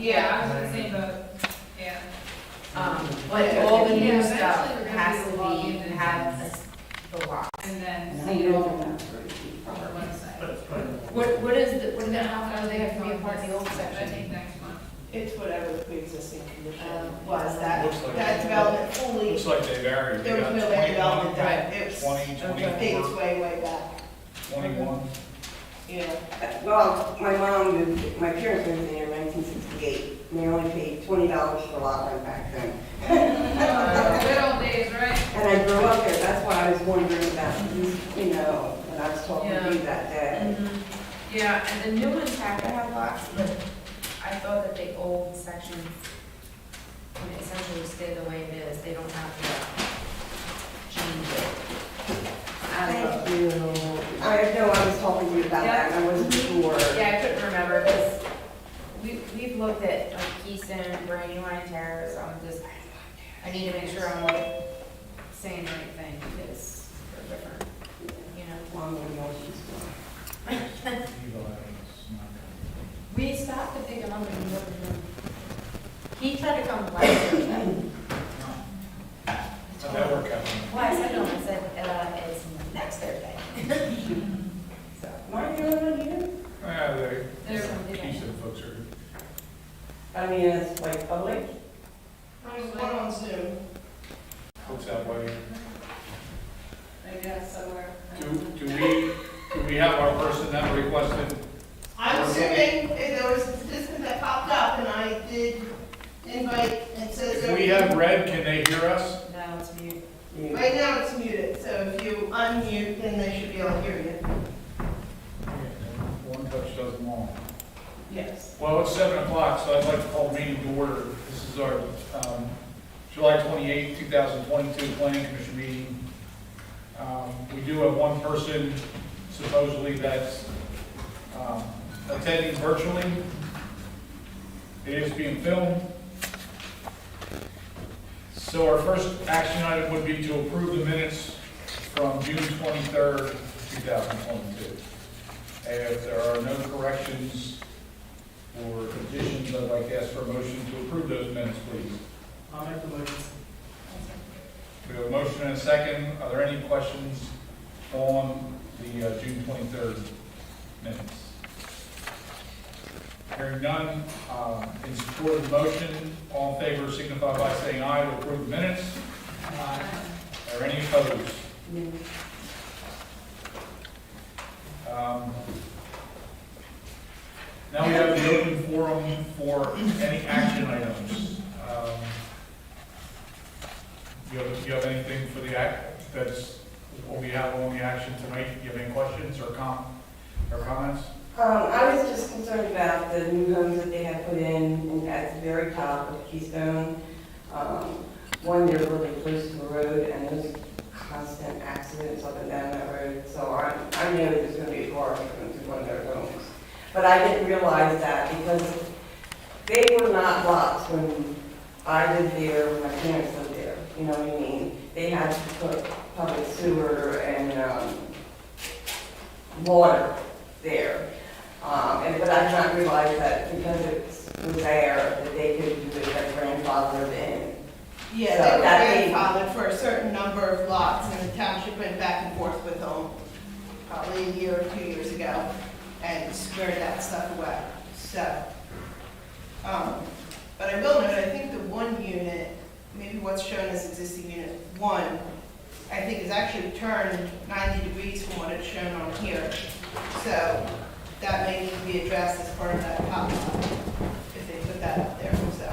Yeah, I was in the same boat, yeah. But all the new Yeah, stuff eventually we're gonna has do to the login be, and have the lock. And then And see it all I on our website. What is the, how do they have to be a part of the old I section? think next month. It's whatever the pre-existing condition was, was, that, Looks like- that development fully, Looks like they varied. there was no land development done, it was 20, dates 24, way back, 21. yeah. Well, my mom moved, my parents moved there in 1968, and they only paid $20 for lot rent back then. Good old days, right? And I grew up there, that's why I was wondering about this, you know, when I was talking to you that day. Yeah, and the new ones have to have locks, but I thought that the old section, when it essentially stay the way it is, they don't have to change it. Thank you. I know I was talking to you about that, and I wasn't sure. Yeah, I couldn't remember, because we've looked at like Keystone, Brandywine Terrace, I need to make sure I'm like saying the right thing, because they're different, you know? Mom would know she's going. We stopped to pick him up and he never came. He tried to come last year. How'd that work out? Well, I said to him, I said, it's next Thursday. So, Why are you on here? there's something. Keystone folks are, I mean, it's like public. I was one on Zoom, folks that way. I guess, somewhere. Do we have our person that requested? I'm assuming if there was a participant that popped up, and I did invite, it says. If we have red, can they hear us? No, it's mute. Right now it's muted, so if you unmute, then they should be able to hear you. One touch does them all. Yes. Well, it's 7 o'clock, so I'd like to call the meeting to order. This is our July 28, 2022 Planning Commission meeting. We do have one person supposedly that's attending virtually. It is being filmed. So our first action item would be to approve the minutes from June 23rd, 2022. And if there are no corrections or additions, I'd like to ask for a motion to approve those minutes, please. I'll make the motion. We have a motion and a second. Are there any questions on the June 23rd minutes? Hearing none, in support of the motion, all in favor signify by saying aye to approve the minutes. Are any opposed? Now we have the open forum for any action items. You have anything for the act, that's what we have on the action tonight? Do you have any questions or comments? I was just concerned about the new homes that they had put in at the very top of Keystone. One, they're really close to the road, and there's constant accidents up and down that road. So I know there's going to be a car coming through one of their homes. But I didn't realize that because they were not locked when I lived there, when my parents lived there. You know what I mean? They had to put public sewer and water there. But I did not realize that because it was there, that they could do it like grandfathered in. Yeah, So they were that grandfathered for a certain number of lots, and the township went back and forth with them probably a year or 2 years ago, and squared that stuff away, so. But I will note, I think the one unit, maybe what's shown as existing unit 1, I think is actually turned 90 degrees from what it's shown on here. So that may need to be addressed as part of that top lot, if they put that up there, so.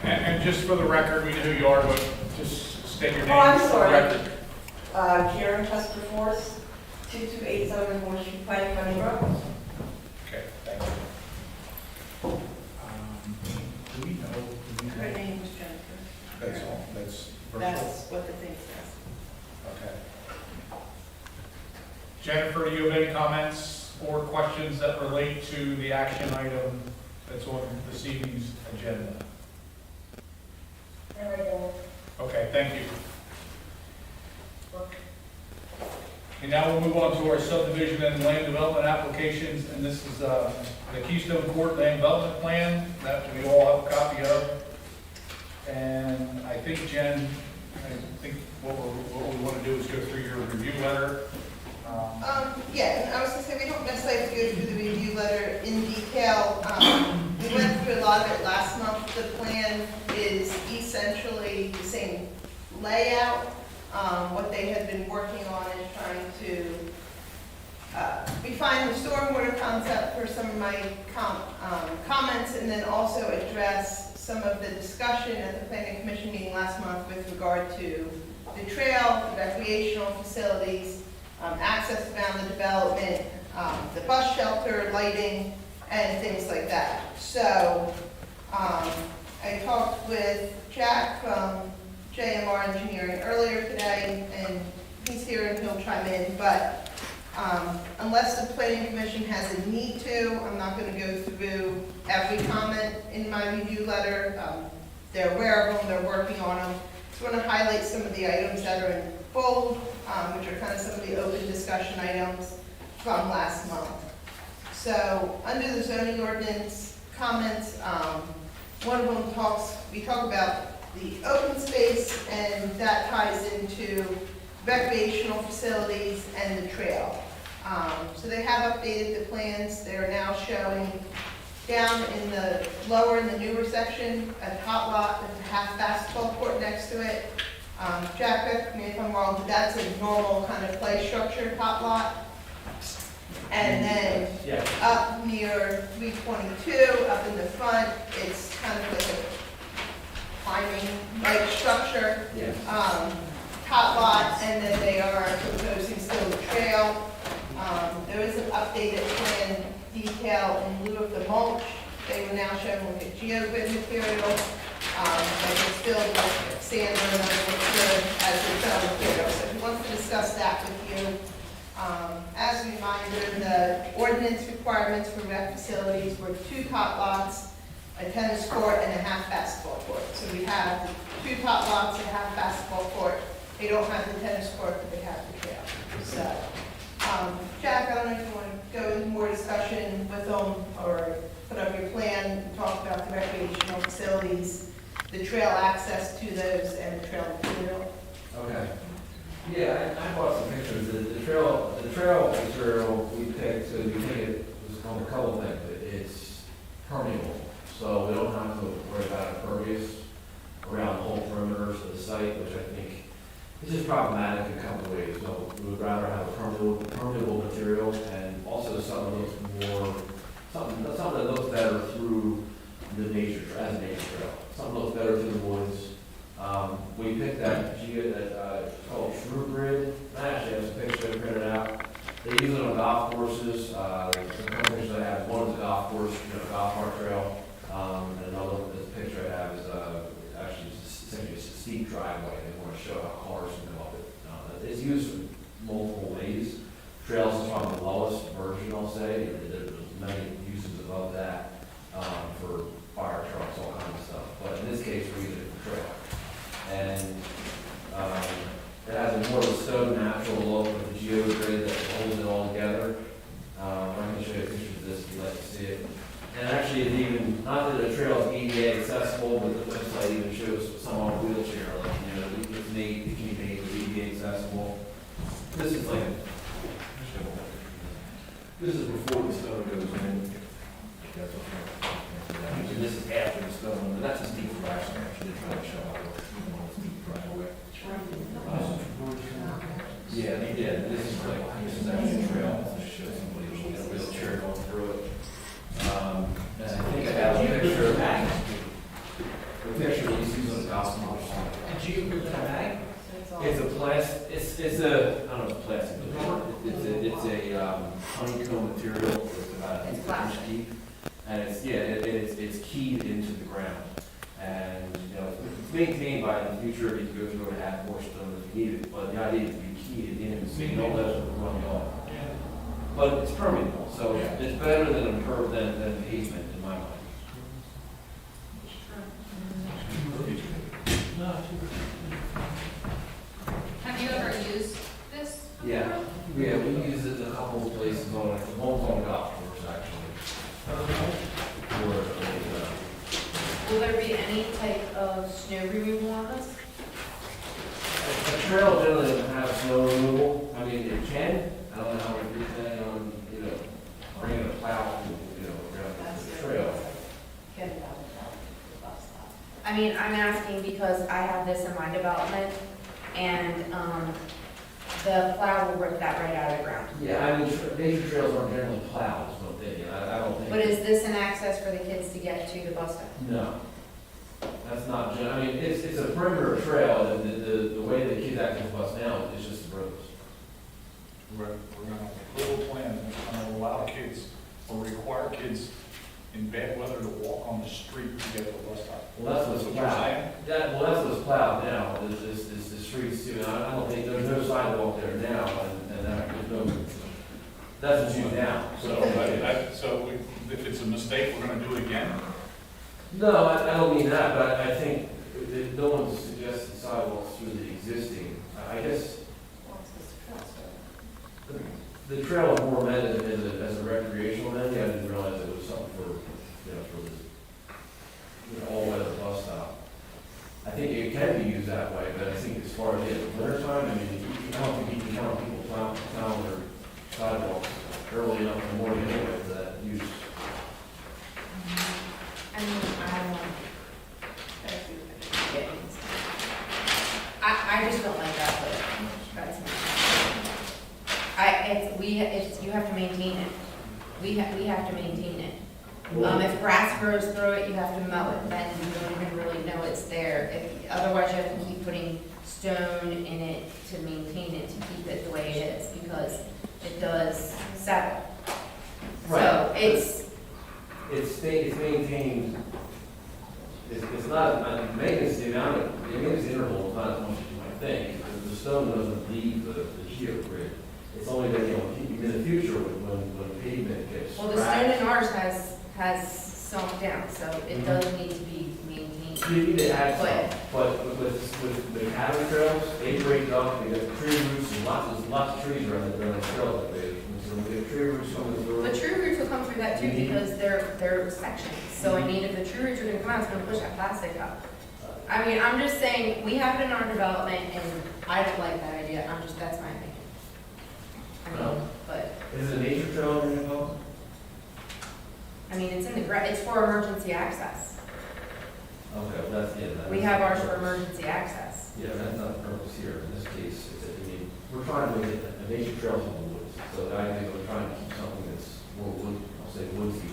And just for the record, we know who you are, but just state your name. Oh, I'm for the sorry. record. Karen Chester Force, 2287 Horseshoe Pike, Honeybrook. Okay, thank you. Do we know? Her name was Jennifer. That's all, that's virtual? That's what the thing says. Okay. Jennifer, do you have any comments or questions that relate to the action item that's on this evening's agenda? Okay, thank you. And now we'll move on to our subdivision and land development applications, and this is the Keystone Court Land Development Plan that we all have a copy of. And I think, Jen, what we want to do is go through your review letter. Yeah, and I was gonna say, we don't necessarily have to go through the review letter in detail. We went through a lot of it last month. The plan is essentially the same layout. What they had been working on is trying to refine the stormwater concept for some of my comments, and then also address some of the discussion at the Planning Commission meeting last month with regard to the trail, the recreational facilities, access around the development, the bus shelter, lighting, and things like that. So, I talked with Jack from JMR Engineering earlier today, and he's here and he'll chime in, but unless the Planning Commission has a need to, I'm not gonna go through every comment in my review letter. They're aware of them, they're working on them. Just wanna highlight some of the items that are in bold, which are kind of some of the open discussion items from last month. So, under the zoning ordinance comments, one of them we talk about the open space, and that ties into recreational facilities and the trail. So they have updated the plans. They're now showing down in the lower, in the newer section, a tot lot with a half basketball court next to it. Jack, correct me if I'm wrong, but that's a normal kind of play structure, tot lot. And then up near 322, up in the front, it's kind of like a climbing-like structure. Tot lot, and then they are proposing still the trail. There is an updated plan detail in lieu of the mulch. They were now showing like a geogrid material, but it's still like sand and other material as a trail material. So he wants to discuss that with you. As a reminder, the ordinance requirements for rec facilities were 2 tot lots, a tennis court, and a half basketball court. So we have 2 tot lots, a half basketball court. They don't have the tennis court, but they have the trail. So, Jack, I don't know if you want to go into more discussion with them or put up your plan and talk about the recreational facilities, the trail access to those, and the trail material. Okay. Yeah, I bought some pictures. The trail material we picked, so we think it was on a couple things. It's permeable, so we don't have to worry about impervious around the whole perimeter of the site, which I think is just problematic in a couple of ways. So we would rather have a permeable material, and also something that looks better through the nature, as a nature trail. Something looks better through the woods. We picked that called True Grid. I actually have some pictures I printed out. They use it on golf courses. The pictures I have, one is a golf course, golf cart trail. And another picture I have is actually essentially a steep driveway. They want to show how cars can go up it. It's used in multiple ways. Trails is probably the lowest version, I'll say. There's many uses above that for fire trucks, all kinds of stuff. But in this case, we're using it for trail. And it has a more of a stone natural look with the geogrid that holds it all together. I'm going to show you a picture of this if you'd like to see it. And actually, it even, not that the trail is ADA accessible, but the website even shows someone in a wheelchair, like, it's made, it can be made ADA accessible. This is like, this is before the stone goes in. And this is after the stone, but that's a steep driveway, actually, they're trying to show how it's steep driveway. Yeah, they did. This is actually a trail to show somebody in a wheelchair going through it. And I think I have a picture of that. The picture you see on the gospel. Did you put that bag? It's a plastic. It's a, I don't know if it's plastic, but it's a honeycomb material. It's about an inch deep, and it's keyed into the ground. And it's maintained by in the future. You can go through and add more stone if you need it, but the idea is to be keyed in so you don't let it run off. But it's permeable, so it's better than pavement in my mind. Have you ever used this before? Yeah. Yeah, we use it in a couple of places on, one's on golf course actually. Will there be any type of snow removal on this? A trail generally doesn't have snow removal, I mean, it can, I don't know how we do that on, bringing a plow, around the trail. I mean, I'm asking because I have this in my development, and, the plow will rip that right out of the ground. Yeah, I mean, nature trails aren't generally plowed, is what they, I don't think. But is this an access for the kids to get to the bus stop? No. That's not, I mean, it's a perimeter trail, and the way the kids access the bus now is just the roads. We're gonna have a little plan that's gonna allow kids, or require kids in bad weather to walk on the street to get to the bus stop. Well, that's what's what you're plowed. saying? That's what's plowed now, is the streets too. I don't think, there's no sidewalk there now, and there's no, that's what's used now. So if it's a mistake, we're gonna do it again? No, I don't mean that, but I think that no one's suggested sidewalks through the existing. I guess the trail is more meant as a recreational amenity. I didn't realize it was something for the all-weather bus stop. I think it can be used that way, but I think as far as the winter time, I mean, I don't think you can count people plowing their sidewalks early enough in the morning anyway for that use. I mean, I just don't like that, but that's me. You have to maintain it. We have to maintain it. If grass grows through it, you have to mow it, then you don't even really know it's there. Otherwise, you have to keep putting stone in it to maintain it, to keep it the way it is, because it does settle. So It's maintained, it's not, maintenance, the maintenance interval is not as much as you might think, because the stone doesn't leave the shear grid. It's only that, in the future, when pavement gets Well, the stone in ours has sunk down, so it does need to be maintained. You need to add But- some, but with the cabin trails, they break up, they got tree roots, and lots of trees around the trails that they, so we get tree roots coming through. But tree roots will come through that too, because they're sections. So I mean, if the tree roots are gonna come out, it's gonna push that plastic up. I mean, I'm just saying, we have it in our development, and I don't like that idea, that's my opinion. But, Is it a nature trail in your development? I mean, it's in it's for emergency access. Okay, well, that's, yeah. We have ours for emergency access. Yeah, that's not the purpose here. In this case, it's that we're trying to make it a nature trail in the woods. So the idea we're trying to keep something that's more wood, I'll say woodsy.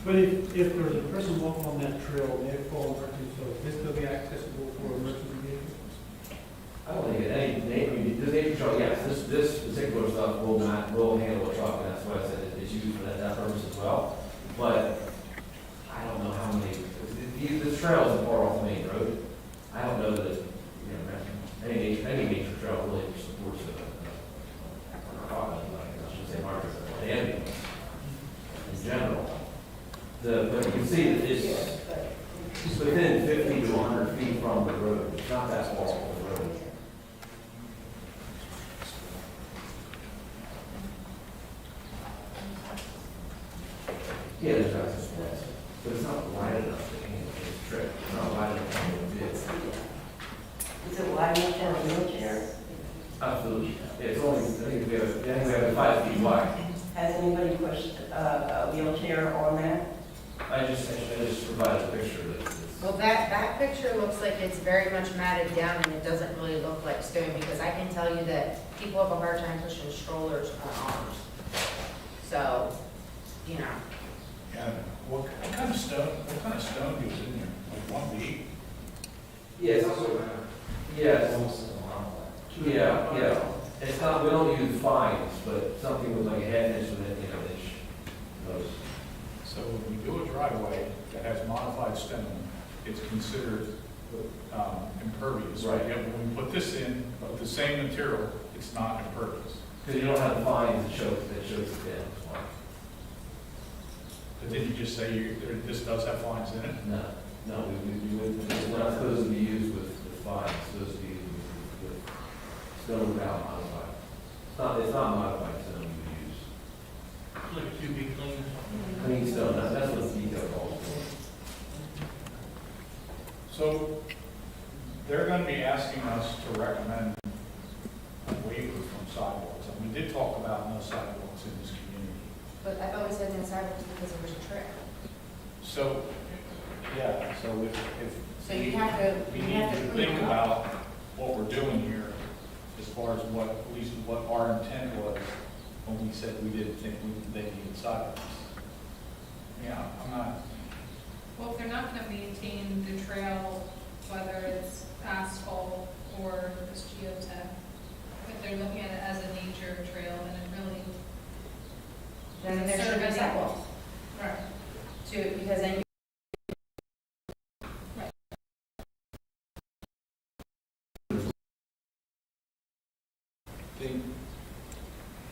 But if there's a person walking on that trail, they fall emergency, so this will be accessible for emergency vehicles? I don't think this nature trail, yes, this particular stuff will handle a truck, and that's why I said it's used for that purpose as well. But I don't know how many, this trail isn't far off the main road. I don't know that, any nature trail really supports I should say market, the ambulance in general. But you can see that it's within 50 to 100 feet from the road. It's not that far from the road. Yeah, there's access points, but it's not wide enough to handle this trip. It's not wide enough to handle this. Is it wide enough for a wheelchair? Absolutely. Yeah, it's only, I think we have 5 feet wide. Has anybody pushed a wheelchair on that? I just provided a picture that it's. Well, that picture looks like it's very much matted down, and it doesn't really look like stone, because I can tell you that people have a hard time pushing strollers on arms. So, Yeah. What kind of stone goes in there? Like 1 feet? Yeah, it's also, yes. Yeah. It's not, we don't use fines, but something with like a half inch with it, inch. Those. So when we do a driveway that has modified stone, it's considered impervious, right? Right. Yet when we put this in, with the same material, it's not impervious. Because you don't have the fines that shows it down. But didn't you just say this does have lines in it? No, we're not supposed to be used with fines, it's supposed to be used with stone without modified. It's not modified stone you use. Like to be clean. Clean stone, that's what the detail calls for. So they're gonna be asking us to recommend a waiver from sidewalks. And we did talk about no sidewalks in this community. But I've always said no sidewalks because there was a trail. So, yeah, so if. So you have to, We you need have to to think clean up. about what we're doing here as far as what, at least what our intent was when we said we didn't think they needed sidewalks. Yeah, I'm not, Well, if they're not gonna maintain the trail, whether it's asphalt or this geotech, if they're looking at it as a nature trail, then it really Then there